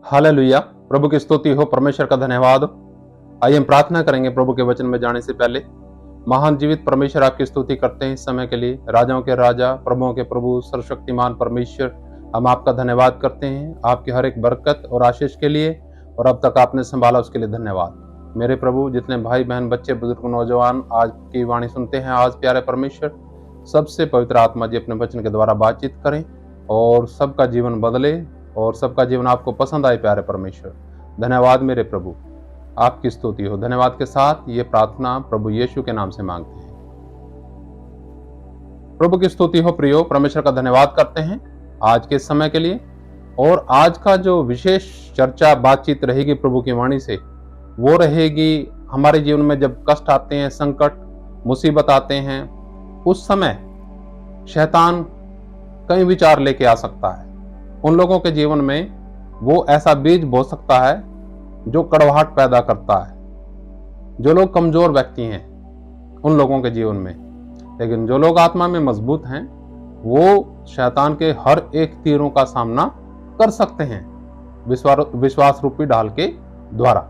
Hallelujah. प्रभु की स्तुति हो, परमेश्वर का धन्यवाद हो। आइए हम प्रार्थना करेंगे प्रभु के वचन में जाने से पहले। महान जीवित परमेश्वर, आपकी स्तुति करते हैं इस समय के लिए। राजाओं के राजा, प्रभुओं के प्रभु, सर्वशक्तिमान परमेश्वर, हम आपका धन्यवाद करते हैं आपकी हर एक बरकत और आशीष के लिए, और अब तक आपने संभाला उसके लिए धन्यवाद। मेरे प्रभु, जितने भाई बहन, बच्चे, बुजुर्ग, नौजवान आज की वाणी सुनते हैं, आज प्यारे परमेश्वर, सबसे पवित्र आत्मा जी अपने वचन के द्वारा बातचीत करें और सबका जीवन बदले और सबका जीवन आपको पसंद आए। प्यारे परमेश्वर, धन्यवाद मेरे प्रभु, आपकी स्तुति हो। धन्यवाद के साथ ये प्रार्थना प्रभु यीशु के नाम से मांगते हैं। प्रभु की स्तुति हो। प्रियो, परमेश्वर का धन्यवाद करते हैं आज के समय के लिए। और आज का जो विशेष चर्चा बातचीत रहेगी प्रभु की वाणी से, वो रहेगी हमारे जीवन में जब कष्ट आते हैं, संकट, मुसीबत आते हैं, उस समय शैतान कई विचार लेके आ सकता है। उन लोगों के जीवन में वो ऐसा बीज बो सकता है जो कड़वाहट पैदा करता है। जो लोग कमजोर व्यक्ति हैं उन लोगों के जीवन में, लेकिन जो लोग आत्मा में मजबूत हैं वो शैतान के हर एक तीरों का सामना कर सकते हैं विश्वास रूपी ढाल के द्वारा।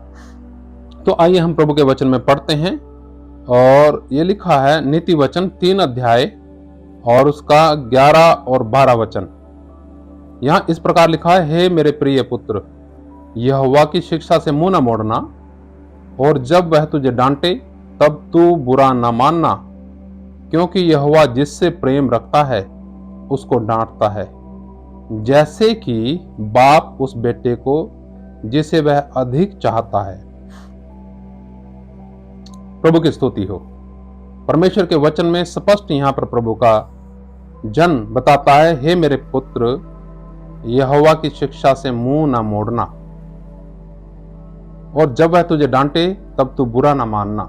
तो आइए हम प्रभु के वचन में पढ़ते हैं। और ये लिखा है नीति वचन 3 अध्याय और उसका 11 और 12 वचन। यहाँ इस प्रकार लिखा है, हे मेरे प्रिय पुत्र, यहोवा की शिक्षा से मुंह न मोड़ना, और जब वह तुझे डांटे तब तू बुरा न मानना, क्योंकि यहोवा जिससे प्रेम रखता है उसको डांटता है, जैसे कि बाप उस बेटे को जिसे वह अधिक चाहता है। प्रभु की स्तुति हो। परमेश्वर के वचन में स्पष्ट यहाँ पर प्रभु का जन बताता है, हे मेरे पुत्र, यहोवा की शिक्षा से मुंह ना मोड़ना, और जब वह तुझे डांटे तब तू बुरा ना मानना।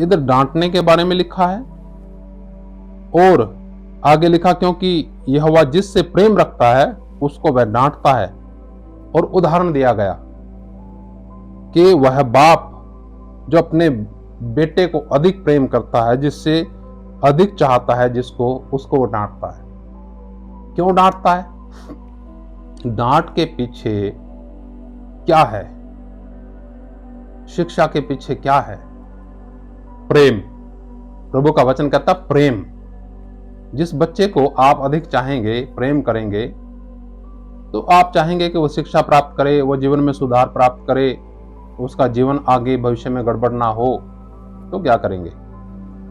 इधर डांटने के बारे में लिखा है और आगे लिखा, क्योंकि यहोवा जिससे प्रेम रखता है उसको वह डांटता है। और उदाहरण दिया गया कि वह बाप जो अपने बेटे को अधिक प्रेम करता है, जिससे अधिक चाहता है जिसको, उसको वो डांटता है। क्यों डांटता है? डांट के पीछे क्या है? शिक्षा के पीछे क्या है? प्रेम। प्रभु का वचन कहता प्रेम। जिस बच्चे को आप अधिक चाहेंगे, प्रेम करेंगे, तो आप चाहेंगे कि वो शिक्षा प्राप्त करे, वो जीवन में सुधार प्राप्त करे, उसका जीवन आगे भविष्य में गड़बड़ ना हो। तो क्या करेंगे?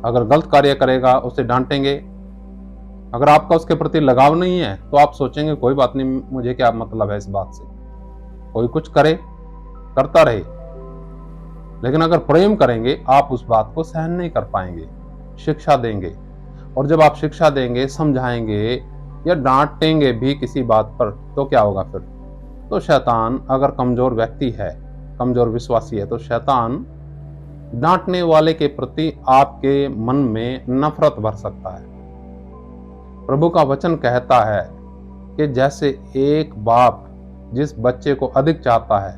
अगर गलत कार्य करेगा उसे डांटेंगे। अगर आपका उसके प्रति लगाव नहीं है तो आप सोचेंगे कोई बात नहीं, मुझे क्या मतलब है इस बात से, कोई कुछ करे, करता रहे। लेकिन अगर प्रेम करेंगे आप उस बात को सहन नहीं कर पाएंगे, शिक्षा देंगे। और जब आप शिक्षा देंगे, समझाएंगे या डांटेंगे भी किसी बात पर, तो क्या होगा फिर? तो शैतान अगर कमजोर व्यक्ति है, कमजोर विश्वासी है, तो शैतान डांटने वाले के प्रति आपके मन में नफरत भर सकता है। प्रभु का वचन कहता है कि जैसे एक बाप जिस बच्चे को अधिक चाहता है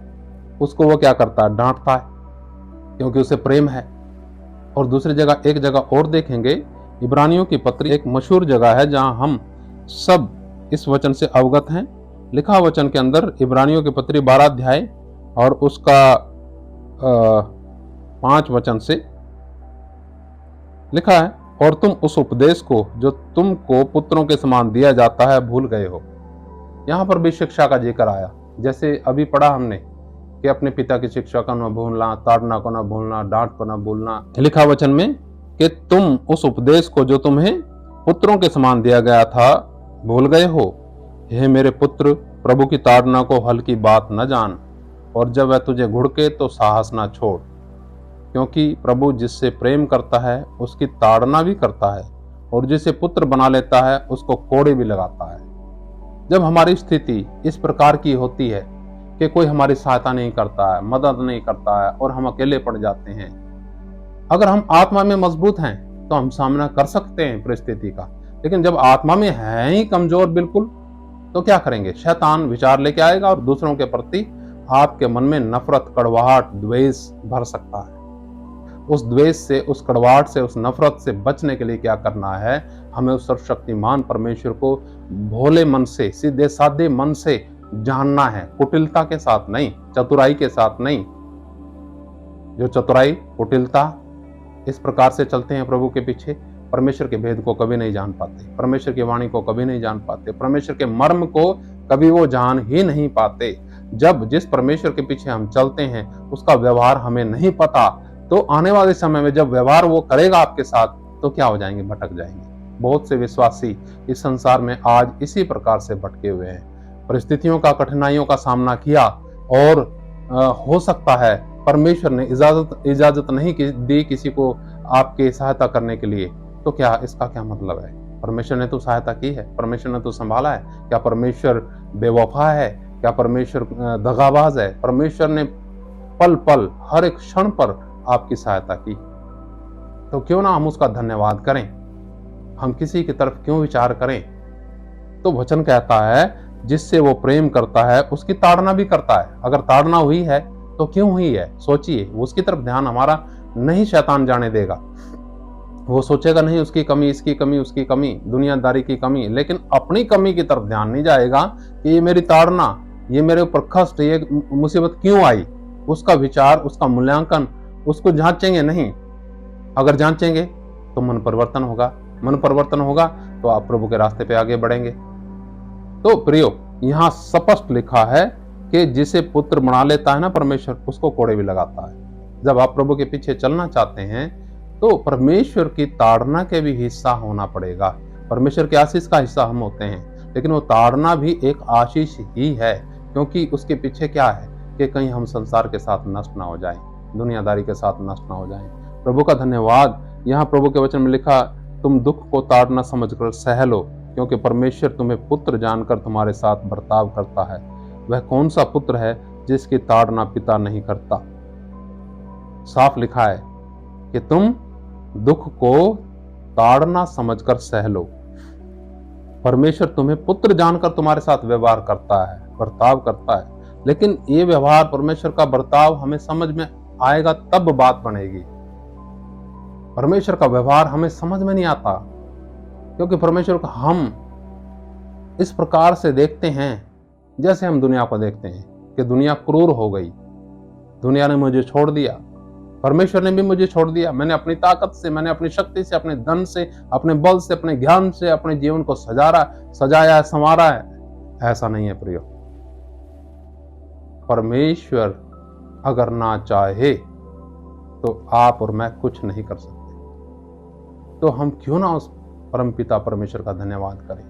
उसको वो क्या करता है? डांटता है, क्योंकि उसे प्रेम है। और दूसरी जगह, एक जगह और देखेंगे, इब्रानियों की पत्री एक मशहूर जगह है जहां हम सब इस वचन से अवगत हैं। लिखा वचन के अंदर इब्रानियों की पत्री 12 अध्याय और उसका 5 वचन से लिखा है, और तुम उस उपदेश को जो तुमको पुत्रों के समान दिया जाता है भूल गए हो। यहाँ पर भी शिक्षा का जिक्र आया, जैसे अभी पढ़ा हमने कि अपने पिता की शिक्षा को न भूलना, ताड़ना को न भूलना, डांट को न भूलना। लिखा वचन में कि तुम उस उपदेश को जो तुम्हें पुत्रों के समान दिया गया था भूल गए हो। हे मेरे पुत्र, प्रभु की ताड़ना को हल्की बात न जान, और जब वह तुझे घुड़के तो साहस न छोड़, क्योंकि प्रभु जिससे प्रेम करता है उसकी ताड़ना भी करता है, और जिसे पुत्र बना लेता है उसको कोड़े भी लगाता है। जब हमारी स्थिति इस प्रकार की होती है कि कोई हमारी सहायता नहीं करता है, मदद नहीं करता है, और हम अकेले पड़ जाते हैं, अगर हम आत्मा में मजबूत हैं तो हम सामना कर सकते हैं परिस्थिति का। लेकिन जब आत्मा में है ही कमजोर बिल्कुल, तो क्या करेंगे? शैतान विचार लेके आएगा और दूसरों के प्रति आपके मन में नफरत, कड़वाहट, द्वेष भर सकता है। उस द्वेष से, उस कड़वाहट से, उस नफरत से बचने के लिए क्या करना है? हमें उस सर्वशक्तिमान परमेश्वर को भोले मन से, सीधे साधे मन से जानना है, कुटिलता के साथ नहीं, चतुराई के साथ नहीं। जो चतुराई, कुटिलता, इस प्रकार से चलते हैं प्रभु के पीछे, परमेश्वर के भेद को कभी नहीं जान पाते, परमेश्वर की वाणी को कभी नहीं जान पाते, परमेश्वर के मर्म को कभी वो जान ही नहीं पाते। जब जिस परमेश्वर के पीछे हम चलते हैं उसका व्यवहार हमें नहीं पता, तो आने वाले समय में जब व्यवहार वो करेगा आपके साथ, तो क्या हो जाएंगे? भटक जाएंगे। बहुत से विश्वासी इस संसार में आज इसी प्रकार से भटके हुए हैं। परिस्थितियों का, कठिनाइयों का सामना किया और हो सकता है परमेश्वर ने इजाजत नहीं दी किसी को आपकी सहायता करने के लिए, तो क्या इसका क्या मतलब है? परमेश्वर ने तो सहायता की है, परमेश्वर ने तो संभाला है। क्या परमेश्वर बेवफा है? क्या परमेश्वर दगाबाज है? परमेश्वर ने पल पल, हर एक क्षण पर आपकी सहायता की। तो क्यों ना हम उसका धन्यवाद करें, हम किसी की तरफ क्यों विचार करें? तो वचन कहता है जिससे वो प्रेम करता है उसकी ताड़ना भी करता है। अगर ताड़ना हुई है तो क्यों हुई है? सोचिए, उसकी तरफ ध्यान हमारा नहीं शैतान जाने देगा। वो सोचेगा नहीं उसकी कमी, इसकी कमी, उसकी कमी, दुनियादारी की कमी, लेकिन अपनी कमी की तरफ ध्यान नहीं जाएगा कि ये मेरी ताड़ना, ये मेरे ऊपर कष्ट, ये मुसीबत क्यों आई। उसका विचार, उसका मूल्यांकन, उसको जांचेंगे नहीं। अगर जांचेंगे तो मन परिवर्तन होगा, मन परिवर्तन होगा तो आप प्रभु के रास्ते पे आगे बढ़ेंगे। तो प्रियो, यहाँ स्पष्ट लिखा है कि जिसे पुत्र बना लेता है ना परमेश्वर, उसको कोड़े भी लगाता है। जब आप प्रभु के पीछे चलना चाहते हैं तो परमेश्वर की ताड़ना के भी हिस्सा होना पड़ेगा। परमेश्वर के आशीष का हिस्सा हम होते हैं, लेकिन वो ताड़ना भी एक आशीष ही है, क्योंकि उसके पीछे क्या है कि कहीं हम संसार के साथ नष्ट ना हो जाएं, दुनियादारी के साथ नष्ट ना हो जाएं। प्रभु का धन्यवाद। यहाँ प्रभु के वचन में लिखा, तुम दुख को ताड़ना समझकर सह लो, क्योंकि परमेश्वर तुम्हें पुत्र जानकर तुम्हारे साथ बर्ताव करता है। वह कौन सा पुत्र है जिसकी ताड़ना पिता नहीं करता? साफ लिखा है कि तुम दुख को ताड़ना समझकर सह लो। परमेश्वर तुम्हें पुत्र जानकर तुम्हारे साथ व्यवहार करता है, बर्ताव करता है। लेकिन ये व्यवहार, परमेश्वर का बर्ताव हमें समझ में आएगा तब बात बनेगी। परमेश्वर का व्यवहार हमें समझ में नहीं आता, क्योंकि परमेश्वर को हम इस प्रकार से देखते हैं जैसे हम दुनिया को देखते हैं कि दुनिया क्रूर हो गई, दुनिया ने मुझे छोड़ दिया, परमेश्वर ने भी मुझे छोड़ दिया। मैंने अपनी ताकत से, मैंने अपनी शक्ति से, अपने धन से, अपने बल से, अपने ज्ञान से अपने जीवन को सजाया, संवारा है। ऐसा नहीं है प्रियो। परमेश्वर अगर ना चाहे तो आप और मैं कुछ नहीं कर सकते। तो हम क्यों ना उस परमपिता परमेश्वर का धन्यवाद करें,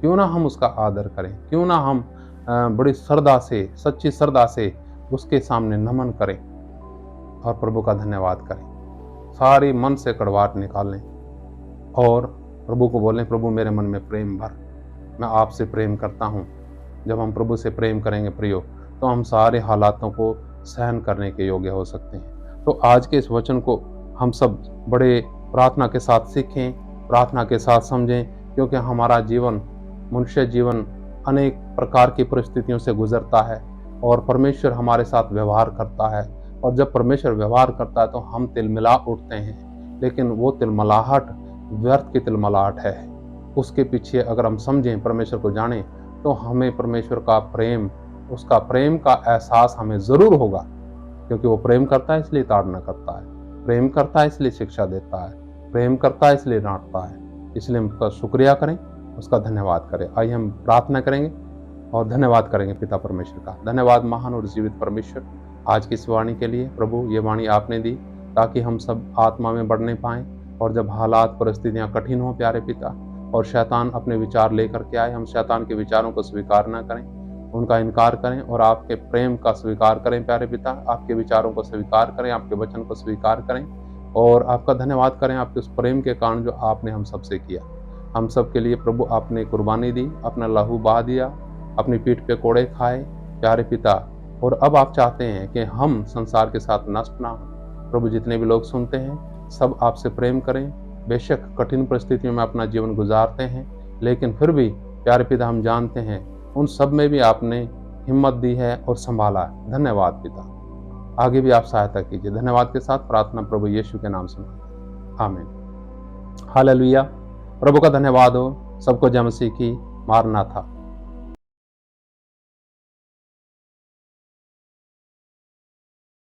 क्यों ना हम उसका आदर करें, क्यों ना हम बड़ी श्रद्धा से, सच्ची श्रद्धा से उसके सामने नमन करें और प्रभु का धन्यवाद करें। सारी मन से कड़वाहट निकालें और प्रभु को बोलें, प्रभु मेरे मन में प्रेम भर, मैं आपसे प्रेम करता हूँ। जब हम प्रभु से प्रेम करेंगे प्रियो, तो हम सारे हालातों को सहन करने के योग्य हो सकते हैं। तो आज के इस वचन को हम सब बड़े प्रार्थना के साथ सीखें, प्रार्थना के साथ समझें, क्योंकि हमारा जीवन, मनुष्य जीवन अनेक प्रकार की परिस्थितियों से गुजरता है और परमेश्वर हमारे साथ व्यवहार करता है। और जब परमेश्वर व्यवहार करता है तो हम तिलमिला उठते हैं, लेकिन वो तिलमलाहट व्यर्थ की तिलमलाहट है। उसके पीछे अगर हम समझें, परमेश्वर को जानें, तो हमें परमेश्वर का प्रेम, उसका प्रेम का एहसास हमें ज़रूर होगा, क्योंकि वो प्रेम करता है इसलिए ताड़ना करता है, प्रेम करता है इसलिए शिक्षा देता है, प्रेम करता है इसलिए डांटता है। इसलिए हम उसका शुक्रिया करें, उसका धन्यवाद करें। आइए हम प्रार्थना करेंगे और धन्यवाद करेंगे पिता परमेश्वर का। धन्यवाद महान और जीवित परमेश्वर, आज की इस वाणी के लिए। प्रभु, ये वाणी आपने दी ताकि हम सब आत्मा में बढ़ने पाएं, और जब हालात, परिस्थितियां कठिन हो प्यारे पिता, और शैतान अपने विचार लेकर के आए, हम शैतान के विचारों को स्वीकार ना करें, उनका इनकार करें और आपके प्रेम का स्वीकार करें प्यारे पिता। आपके विचारों को स्वीकार करें, आपके वचन को स्वीकार करें और आपका धन्यवाद करें आपके उस प्रेम के कारण जो आपने हम सबसे किया। हम सब के लिए प्रभु आपने कुर्बानी दी, अपना लहू बहा दिया, अपनी पीठ पे कोड़े खाए प्यारे पिता। और अब आप चाहते हैं कि हम संसार के साथ नष्ट ना हो। प्रभु, जितने भी लोग सुनते हैं सब आपसे प्रेम करें। बेशक कठिन परिस्थितियों में अपना जीवन गुजारते हैं, लेकिन फिर भी प्यारे पिता हम जानते हैं उन सब में भी आपने हिम्मत दी है और संभाला है। धन्यवाद पिता, आगे भी आप सहायता कीजिए। धन्यवाद के साथ प्रार्थना प्रभु यीशु के नाम से, आमीन। हालेलुया। प्रभु का धन्यवाद हो। सबको जय मसीह की। मारना था।